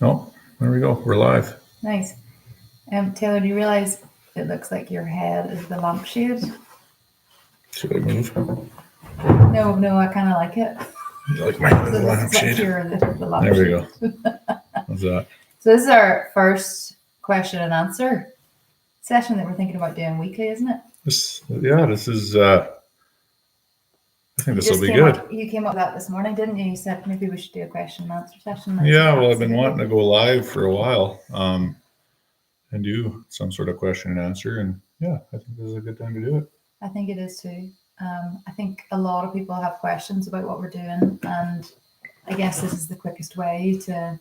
Oh, there we go. We're live. Nice. Taylor, do you realize it looks like your head is the lampshade? Should I move? No, I kind of like it. You like my So this is like lampshade? you're the There lampshade. we go. How's that? So this is our first question and answer session that we're thinking about doing weekly, isn't it? This is. I think this will be good. You came up with that this morning, didn't you? You said maybe we should do a question and answer session. Yeah, well, I've been wanting to go live for a while, and do some sort of question and answer, and yeah, I think this is a good time to do it. I think it is too. I think a lot of people have questions about what we're doing, and I guess this is the quickest way to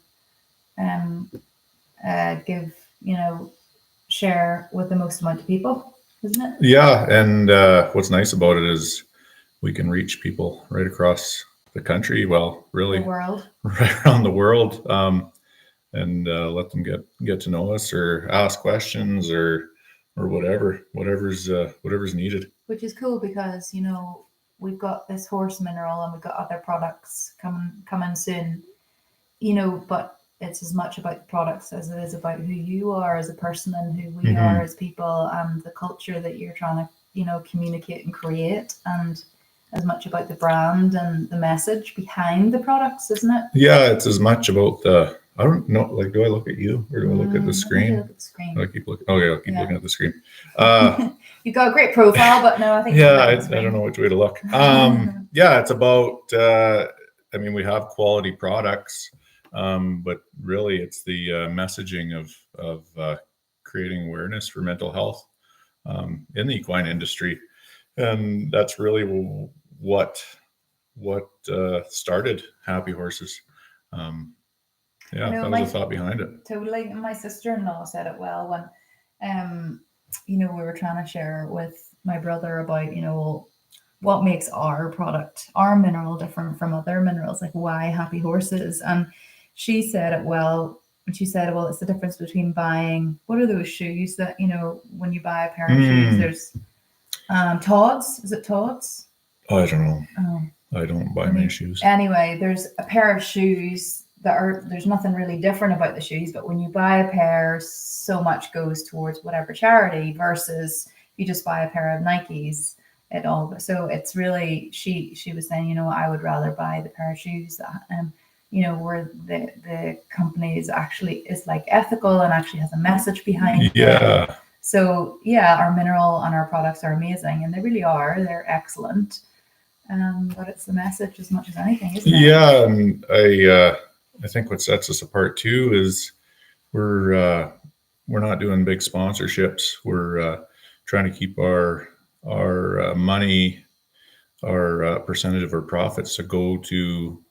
give, share with the most amount of people, isn't it? Yeah, and what's nice about it is we can reach people right across the country. Well, really, The world. right around the world, and let them get to know us or ask questions or whatever's needed. Which is cool because we've got this horse mineral and we've got other products coming soon. But it's as much about the products as it is about who you are as a person and who we are as people and the culture that you're trying to communicate and create, and as much about the brand and the message behind the products, isn't it? Yeah, it's as much about the. I don't know. Like, do I look at you or do I look at the screen? Look at the screen. I keep looking. Oh yeah, I'll keep looking at the screen. You've got a great profile, but no, I think. Yeah, I don't know which way to look. Yeah, it's about. We have quality products, but really, it's the messaging of creating awareness for mental health in the equine industry, and that's really what started Happy Horses. That was the thought behind it. Totally. And my sister-in-law said it well when, we were trying to share with my brother about, what makes our product, our mineral, different from other minerals, like why Happy Horses. And she said it well. And she said, well, it's the difference between buying, what are those shoes that, when you buy a pair of shoes, there's Todd's. Is it Todd's? Oh, I don't know. I don't buy many shoes. Anyway, there's a pair of shoes there's nothing really different about the shoes, but when you buy a pair, so much goes towards whatever charity versus if you just buy a pair of Nikes. So it's really, she was saying, I would rather buy the pair of shoes that, where the company is like ethical and actually has a message behind it. Yeah. So yeah, our mineral and our products are amazing, and they really are. They're excellent. But it's the message as much as anything, isn't it? Yeah, and I think what sets us apart too is we're not doing big sponsorships. We're trying to keep our money, our percentage of our profits to go to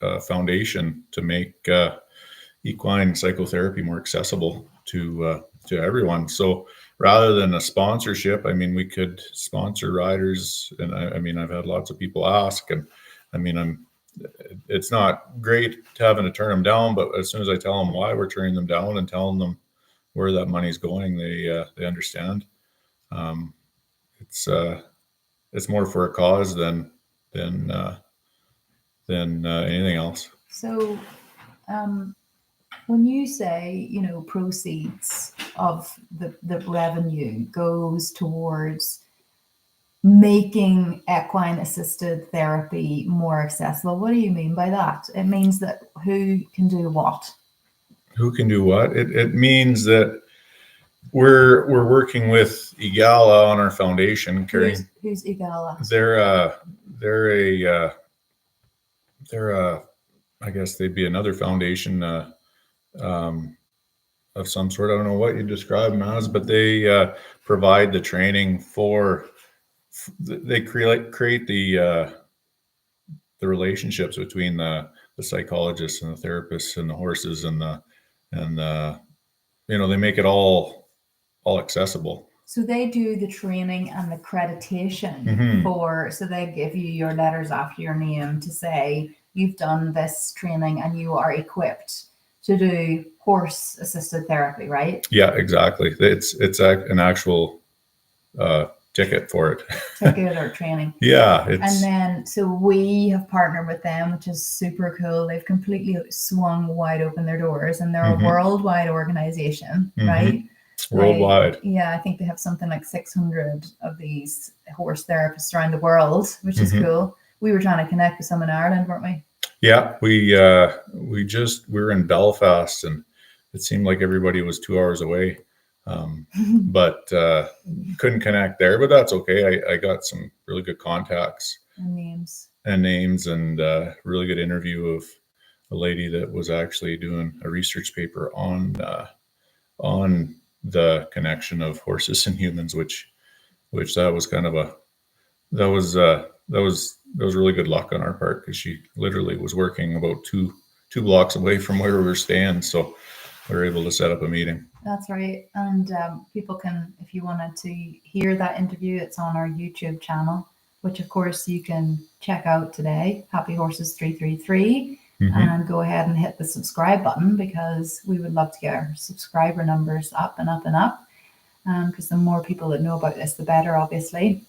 a foundation to make equine psychotherapy more accessible to everyone. So rather than a sponsorship, we could sponsor riders, and I've had lots of people ask, and it's not great having to turn them down, but as soon as I tell them why we're turning them down and telling them where that money's going, they understand. It's more for a cause than anything else. So, when you say, proceeds of the revenue goes towards making equine assisted therapy more accessible, what do you mean by that? It means that who can do what? Who can do what? It means that we're working with Egala on our foundation. Who's Egala? They're I guess they'd be another foundation of some sort. I don't know what you describe them as, but they provide the training for. They create the relationships between the psychologists and the therapists and the horses and they make it all accessible. So they do the training and the accreditation so they give you your letters after your name to say you've done this training and you are equipped to do horse assisted therapy, right? Yeah, exactly. It's an actual ticket for it. ticket or training. Yeah, and then so we have partnered with them, which is super cool. They've completely swung wide open their doors, and they're a worldwide organization, right? Worldwide. I think they have something like 600 of these horse therapists around the world, which is cool. We were trying to connect with some in Ireland, weren't we? Yeah, we were in Belfast, and it seemed like everybody was 2 hours away, but couldn't connect there. But that's okay. I got some really good contacts and names, and really good interview of a lady that was actually doing a research paper on the connection of horses and humans, which that was kind of that was really good luck on our part, because she literally was working about two blocks away from where we were staying, so we were able to set up a meeting. That's right. And people can, if you wanted to hear that interview, it's on our YouTube channel, which of course you can check out today, Happy Horses 333, and go ahead and hit the subscribe button, because we would love to get our subscriber numbers up and up and up, because the more people that know about this, the better, obviously.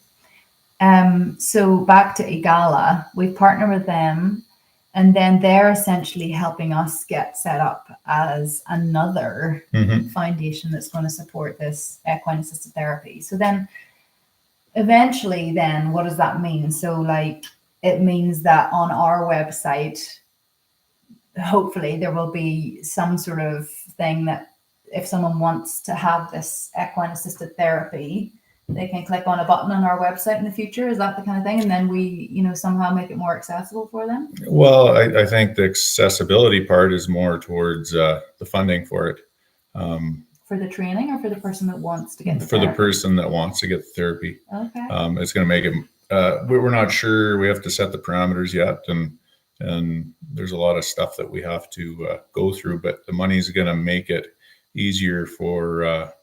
So back to Igala, we've partnered with them, and then they're essentially helping us get set up as another foundation that's going to support this equine assisted therapy. So then eventually, then what does that mean? So like, it means that on our website, hopefully there will be some sort of thing that if someone wants to have this equine assisted therapy, they can click on a button on our website in the future. Is that the kind of thing? And then we, somehow make it more accessible for them? Well, I think the accessibility part is more towards the funding for it. For the training, or for the person that wants to get the therapy? The person that wants to get the therapy. Okay. It's going to make it, we're not sure. We have to set the parameters yet. And there's a lot of stuff that we have to go through, but the money is going to make it easier for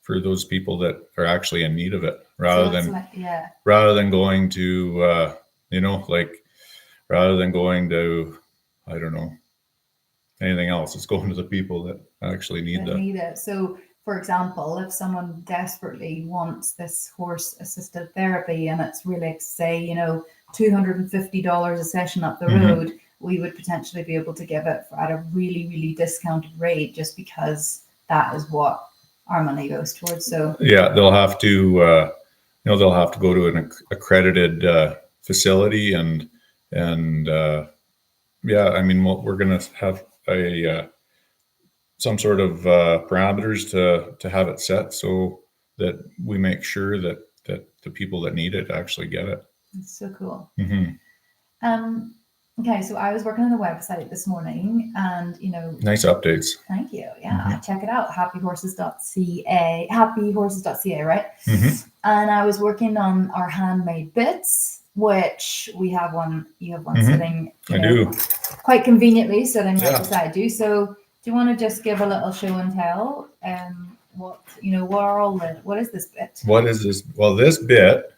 those people that are actually in need of it, rather than going to, rather than going to, I don't know, anything else. It's going to the people that actually need it. So, for example, if someone desperately wants this horse assisted therapy, and it's really, say, $250 a session up the road, we would potentially be able to give it at a really, really discounted rate, just because that is what our money goes towards. So yeah, they'll have to go to an accredited facility, and I mean, we're going to have some sort of parameters to have it set, so that we make sure that the people that need it actually get it. It's so cool. Okay, so I was working on the website this morning, and nice updates. Thank you. Yeah, check it out. Happyhorses.ca. Happyhorses.ca, right? And I was working on our handmade bits, which we have one. You have one sitting. I do. Quite conveniently sitting right beside you. So, do you want to just give a little show and tell? What is this bit? What is this? Well, this bit.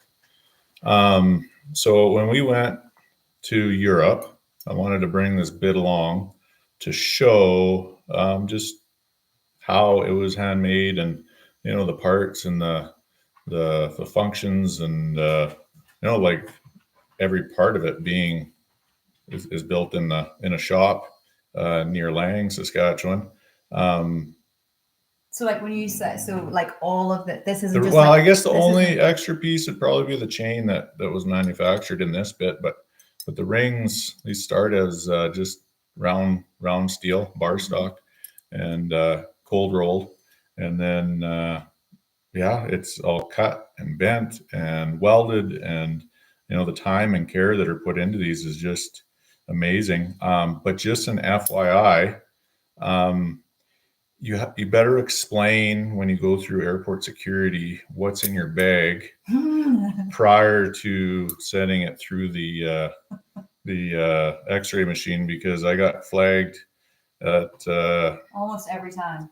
So when we went to Europe, I wanted to bring this bit along to show just how it was handmade, and the parts and the functions, and like every part of it being is built in a shop near Lang, Saskatchewan. So like when you say, so like all of it, this isn't just I guess the only extra piece would probably be the chain that was manufactured in this bit, but the rings, these start as just round steel bar stock, and cold rolled, and then it's all cut and bent and welded, and the time and care that are put into these is just amazing. But just an FYI, you better explain when you go through airport security what's in your bag prior to setting it through the X-ray machine, because I got flagged at almost every time.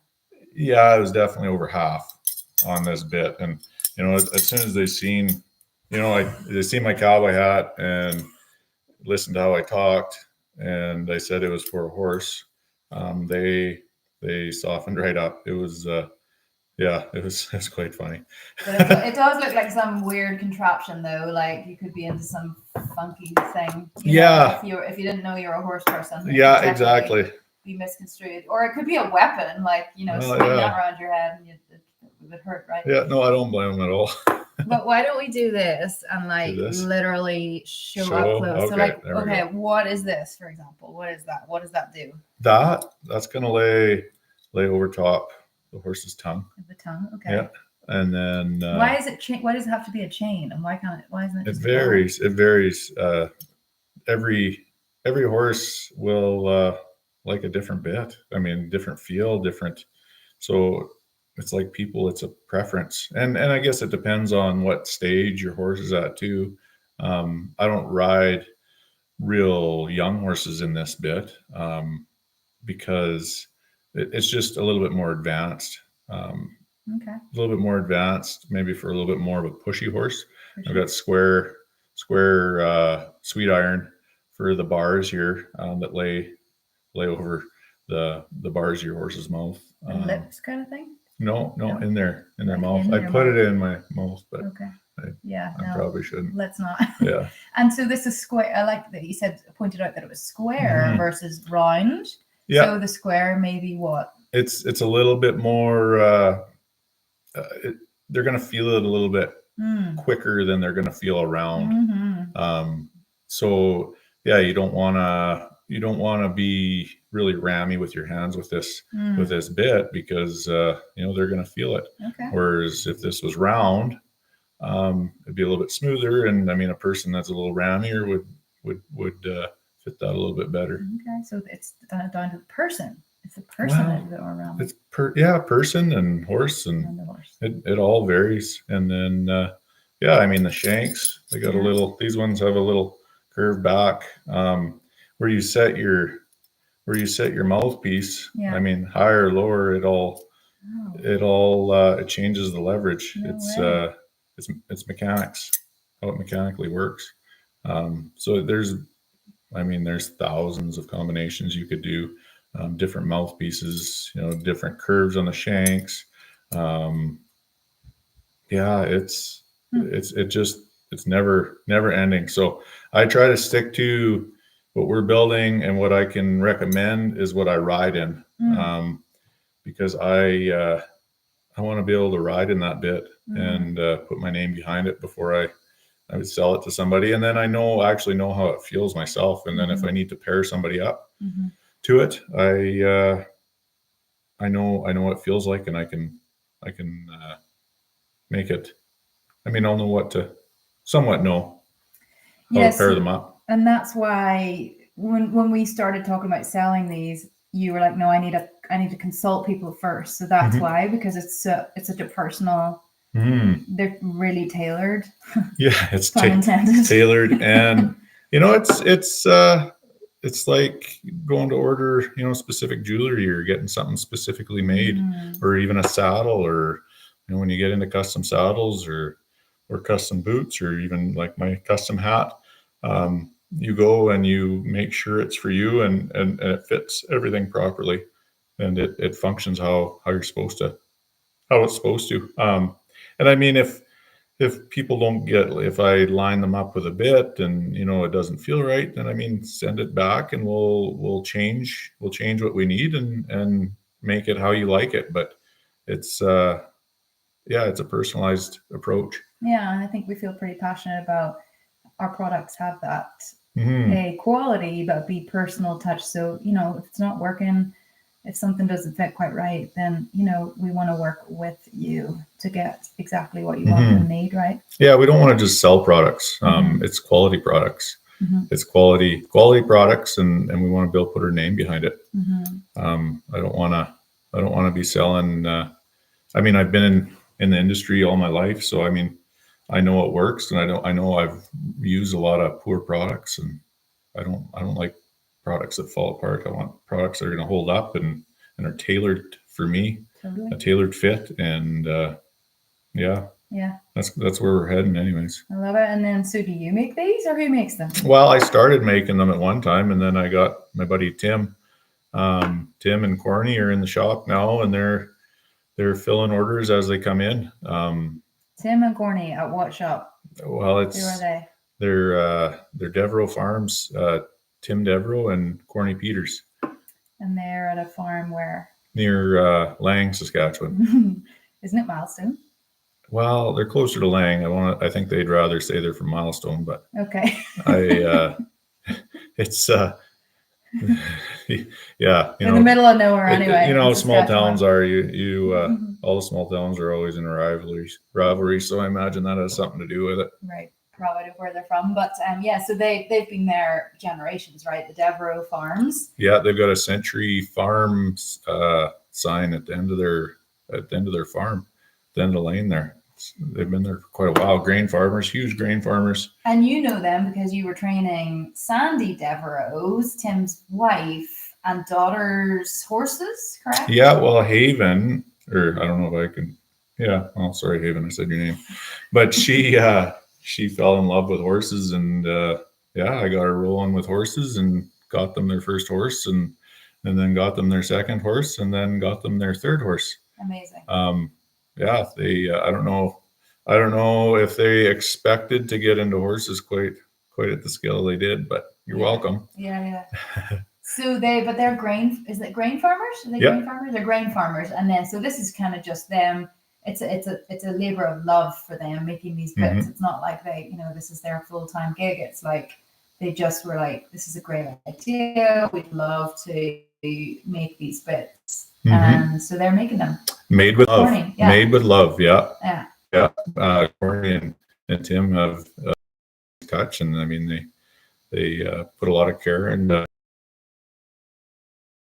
Yeah, it was definitely over half on this bit, and as soon as they seen, they seen my cowboy hat and listened to how I talked, and I said it was for a horse. They softened right up. It was Yeah, it's quite funny. But it does look like some weird contraption, though. Like you could be into some funky thing. Yeah. If you didn't know you're a horse person. Yeah, exactly. Be misconstrued, or it could be a weapon, like swing that around your head and it would hurt, right? Yeah, no, I don't blame them at all. But why don't we do this and literally show up close? Okay, so okay, what is this, for example? What is that? What does that do? That's gonna lay over top the horse's tongue. The tongue, okay. Yeah, and then why is it? Why does it have to be a chain? And why can't it? Why isn't it? It varies. It varies. Every horse will like a different bit. I mean, different feel, different. So it's like people. It's a preference, and I guess it depends on what stage your horse is at too. I don't ride real young horses in this bit because it's just a little bit more advanced. Okay. A little bit more advanced, maybe for a little bit more of a pushy horse. I've got square sweet iron for the bars here that lay over the bars of your horse's mouth. Lips kind of thing? No, in their mouth. I put it in my mouth, but okay. I probably shouldn't. Let's not. Yeah. And so this is square. I like that you pointed out that it was square versus round. Yeah. So the square maybe what? It's a little bit more. They're going to feel it a little bit quicker than they're going to feel around. So yeah, you don't want to be really rammy with your hands with this bit because they're going to feel it. Okay. Whereas if this was round, it'd be a little bit smoother, and I mean a person that's a little rammier would fit that a little bit better. Okay, so it's down to the person. It's the person that's a bit more round. It's person and horse, and the horse. It all varies. And then I mean the shanks, they got a little. These ones have a little curved back where you set your mouthpiece. I mean higher or lower, it changes the leverage. It's mechanics, how it mechanically works. So there's thousands of combinations you could do. Different mouthpieces, different curves on the shanks. It's never ending. So I try to stick to what we're building, and what I can recommend is what I ride in, because I want to be able to ride in that bit and put my name behind it before I would sell it to somebody. And then I actually know how it feels myself. And then if I need to pair somebody up to it, I know what it feels like, and I can make it. I mean, I'll know what to somewhat know how to pair them up. And that's why when we started talking about selling these, you were like, no, I need to consult people first. So that's why, because it's such a personal. They're really tailored. Yeah, it's intended. Tailored, and it's like going to order, specific jewelry or getting something specifically made, or even a saddle, or when you get into custom saddles or custom boots, or even like my custom hat, you go and you make sure it's for you, and it fits everything properly, and it functions how it's supposed to. And I mean, if people don't if I line them up with a bit and it doesn't feel right, then I mean, send it back and we'll change what we need and make it how you like it. But it's it's a personalized approach. Yeah, and I think we feel pretty passionate about our products have that A, quality, but B, personal touch. So if it's not working, if something doesn't fit quite right, then we want to work with you to get exactly what you want and need, right? Yeah, we don't want to just sell products. It's quality products. It's quality products, and we want to be able to put our name behind it. I don't want to be selling. I mean, I've been in the industry all my life, so I mean, I know it works, and I know I've used a lot of poor products, and I don't like products that fall apart. I want products that are going to hold up and are tailored for me, a tailored fit, and that's where we're heading, anyways. I love it. And then, so do you make these, or who makes them? Well, I started making them at one time, and then I got my buddy Tim. Tim and Corny are in the shop now, and they're they're filling orders as they come in. Tim and Corny at what shop? Well, Who are they? they're Devereaux Farms, Tim Devereaux and Corny Peters, And they're at a farm where? near Lang, Saskatchewan. Isn't it Milestone? Well, they're closer to Lang. I think they'd rather say they're from Milestone, but Okay. it's yeah, in the middle of nowhere anyway. You know, in small Saskatchewan. towns are all the small towns are always in a rivalry. So I imagine that has something to do with it. Right, probably where they're from. But yeah, so they've been there generations, right? The Devereaux Farms. Yeah, they've got a Century Farms sign at the end of their farm, the end of the lane there. They've been there for quite a while. Grain farmers, huge grain farmers. And you know them because you were training Sandy Devereaux, Tim's wife and daughter's horses, correct? Yeah, well, Haven, or I don't know if I can. Yeah, oh, sorry, Haven, I said your name, but she fell in love with horses, and yeah, I got her rolling with horses and got them their first horse, and then got them their second horse, and then got them their third horse. Amazing. Yeah, they. I don't know if they expected to get into horses quite at the scale they did, but you're welcome. Yeah. So they're grain. Is it grain farmers? Are they Yep. grain farmers? They're grain farmers, and then so this is kind of just them. It's a labor of love for them making these bits. Mm-hmm. It's not like this is their full-time gig. It's like they just were like, this is a great idea. We'd love to make these bits, and so they're making them. Made with love. Corny, yeah. Made with love. Yeah. Yeah. Corny and Tim have touch, and I mean they put a lot of care, and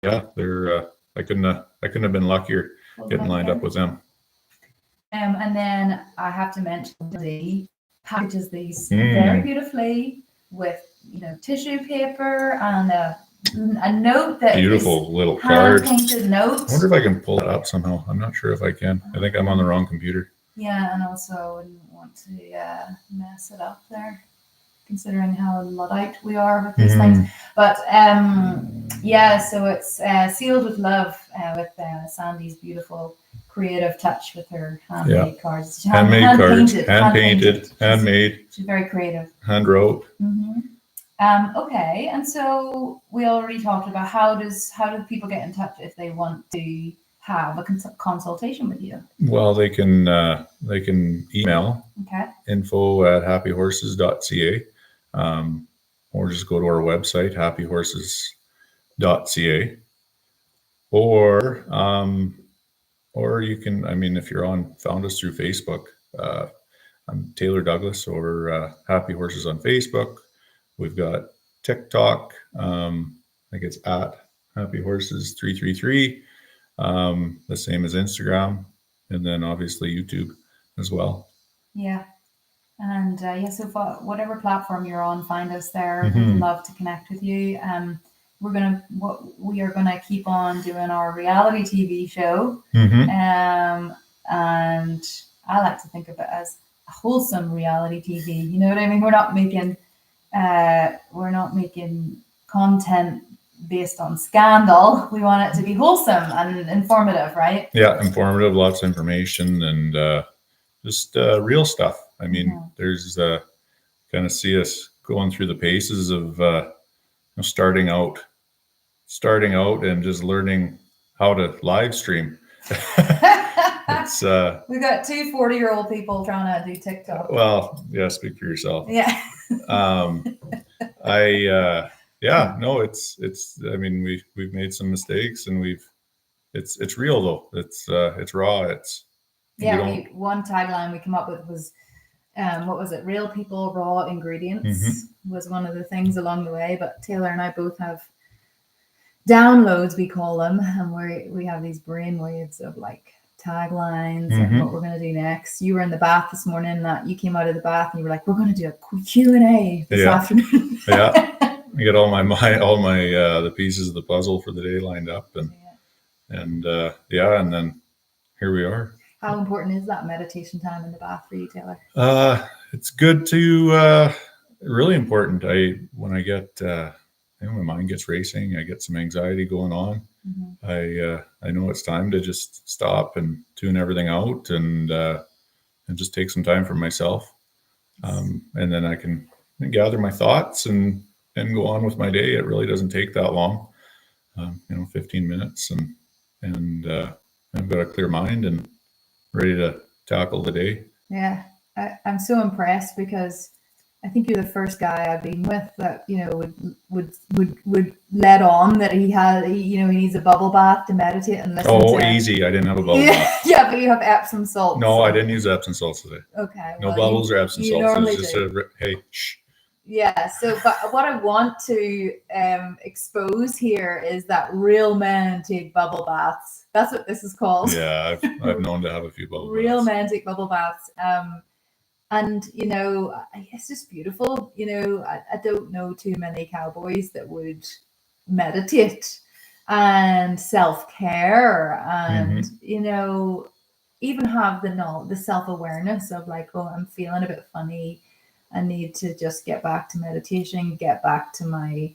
yeah, they're. I couldn't have been luckier getting lined up with them. And then I have to mention the packages these very beautifully with tissue paper and a note that beautiful little card. Hand-painted note. I wonder if I can pull it up somehow. I'm not sure if I can. I think I'm on the wrong computer. Yeah, and also I wouldn't want to mess it up there, considering how Luddite we are with these things. But yeah, so it's sealed with love with Sandy's beautiful creative touch with her handmade cards. Hand-painted. Handmade. She's very creative. Hand wrote. Okay, and so we already talked about how do people get in touch if they want to have a consultation with you? Well, they can email info@happyhorses.ca, or just go to our website happyhorses.ca, or you can, I mean, if you're found us through Facebook. I'm Taylor Douglas, or Happy Horses on Facebook. We've got TikTok. I think it's at Happy Horses 333. The same as Instagram, and then obviously YouTube as well. Yeah. And so for whatever platform you're on, find us there. We'd love to connect with you. We are gonna keep on doing our reality TV show. And I like to think of it as a wholesome reality TV. You know what I mean? We're not making content based on scandal. We want it to be wholesome and informative, right? Yeah, informative, lots of information, and just real stuff. I mean, there's kind of see us going through the paces of starting out and just learning how to live stream. It's we got two 40-year-old people trying to do TikTok. Well, yeah, speak for yourself. Yeah. It's I mean, we've made some mistakes, and it's real though. It's raw. One tagline we came up with was what was it? Real people, raw ingredients was one of the things along the way. But Taylor and I both have downloads, we call them, and we have these brainwaves of like taglines and what we're going to do next. You were in the bath this morning. That you came out of the bath and you were like, "We're going to do a Q&A this afternoon." Yeah, I get all the pieces of the puzzle for the day lined up, and then here we are. How important is that meditation time in the bath for you, Taylor? It's good to really important. When I get my mind gets racing, I get some anxiety going on. I know it's time to just stop and tune everything out and just take some time for myself. And then I can gather my thoughts and go on with my day. It really doesn't take that long, 15 minutes, and I've got a clear mind and ready to tackle the day. Yeah, I'm so impressed because I think you're the first guy I've been with that would let on that he needs a bubble bath to meditate and listen Oh, to. easy! I didn't have a bubble Yeah, bath. yeah, but you have Epsom salts. No, I didn't use Epsom salts today. Okay, No well, bubbles or Epsom you salts. It normally was just hey, shh. Yeah, so but what I want to expose here is that real men take bubble baths. That's what this is called. Yeah, I've known to have a few bubble Real baths. men take bubble baths. And it's just beautiful. I don't know too many cowboys that would meditate and self-care and even have the self-awareness of like, oh, I'm feeling a bit funny. I need to just get back to meditation, get back to my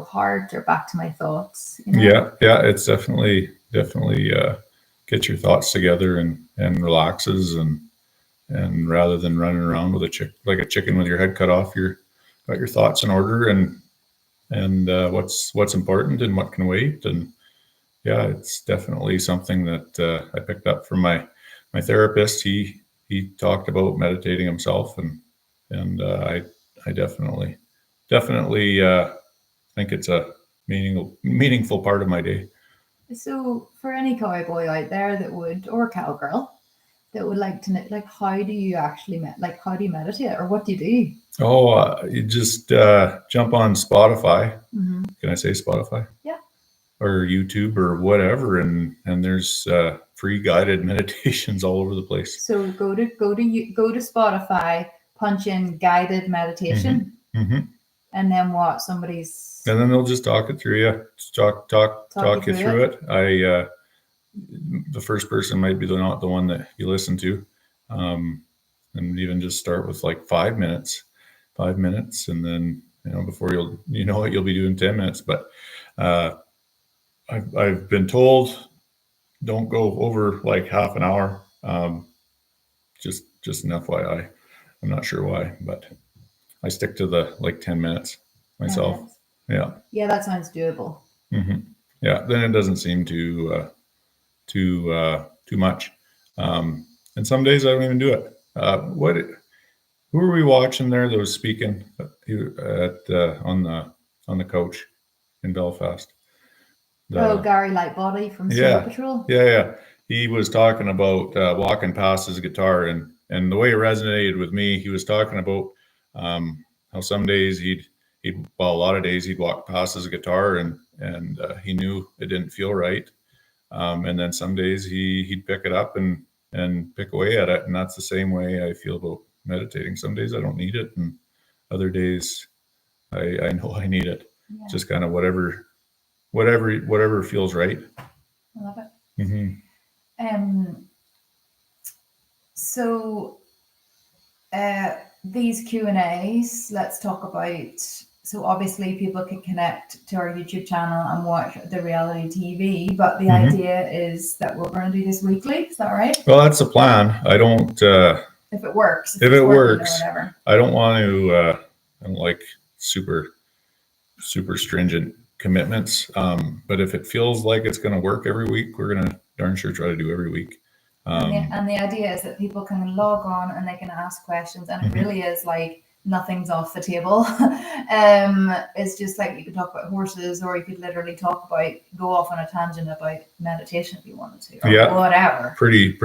heart or back to my thoughts. Yeah, it's definitely get your thoughts together and relaxes and rather than running around with like a chicken with your head cut off, you're got your thoughts in order and what's important and what can wait. And yeah, it's definitely something that I picked up from my therapist. He talked about meditating himself, and I definitely think it's a meaningful part of my day. So for any cowboy out there that would, or cowgirl that would like to know, like, how do you actually how do you meditate, or what do you do? Oh, you just jump on Spotify. Mm-hmm. Can I say Spotify? Yeah. Or YouTube or whatever, and there's free guided meditations all over the place. So go to Spotify, punch in guided meditation, and then what? And then they'll just talk it through you, talk you through it. The first person might be not the one that you listen to, and even just start with like 5 minutes, and then before you'll be doing 10 minutes. But I've been told don't go over like half an hour. Just an FYI. I'm not sure why, but I stick to the like 10 minutes myself. 10 minutes. Yeah. Yeah, that sounds doable. Mm-hmm. Yeah, then it doesn't seem too much. And some days I don't even do it. Who are we watching there that was speaking at on the coach in Belfast? Gary Lightbody from Snow Patrol. Yeah. He was talking about walking past his guitar, and the way it resonated with me, he was talking about how some days a lot of days he'd walk past his guitar and he knew it didn't feel right. And then some days he'd pick it up and pick away at it. And that's the same way I feel about meditating. Some days I don't need it, and other days I know I need it. Yeah. Just kind of whatever feels right. I love it. Mm-hmm. So these Q&As, let's talk about. So obviously people can connect to our YouTube channel and watch the reality TV, but the idea is that we're going to do this weekly. Is that right? Well, that's the plan. I don't. If it works. If it works, I don't want to. I don't like super stringent commitments. But if it feels like it's going to work every week, we're going to darn sure try to do every week. And the idea is that people can log on and they can ask questions, and it really is like nothing's off the table. It's just like you could talk about horses, or you could literally go off on a tangent about meditation if you wanted to, or whatever. Pretty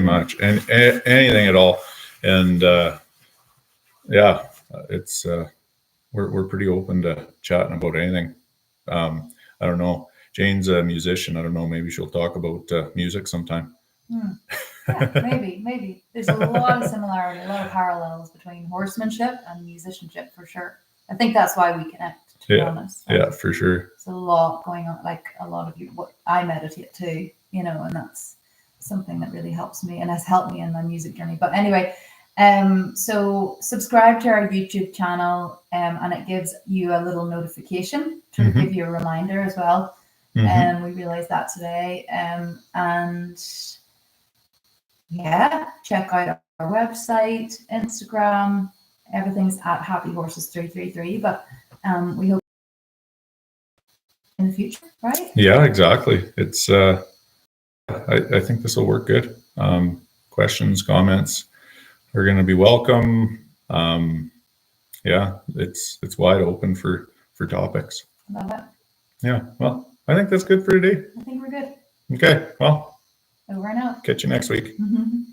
much, and anything at all. And it's we're pretty open to chatting about anything. I don't know. Jane's a musician. I don't know. Maybe she'll talk about music sometime. Yeah, maybe. There's a lot of similarity, a lot of parallels between horsemanship and musicianship for sure. I think that's why we connect, to be honest. Yeah, for sure. There's a lot going on. Like a lot of you, I meditate too, and that's something that really helps me and has helped me in my music journey. But anyway, so subscribe to our YouTube channel, and it gives you a little notification to give you a reminder as well. Mhm. We realized that today. And yeah, check out our website, Instagram. Everything's at Happy Horses 333. But we hope in the future, right? Yeah, exactly. It's I think this will work good. Questions, comments are going to be welcome. Yeah, it's wide open for topics. Love it. Yeah, well, I think that's good for today. I think we're good. Okay, well, Over and out. catch you next week. Mm-hmm.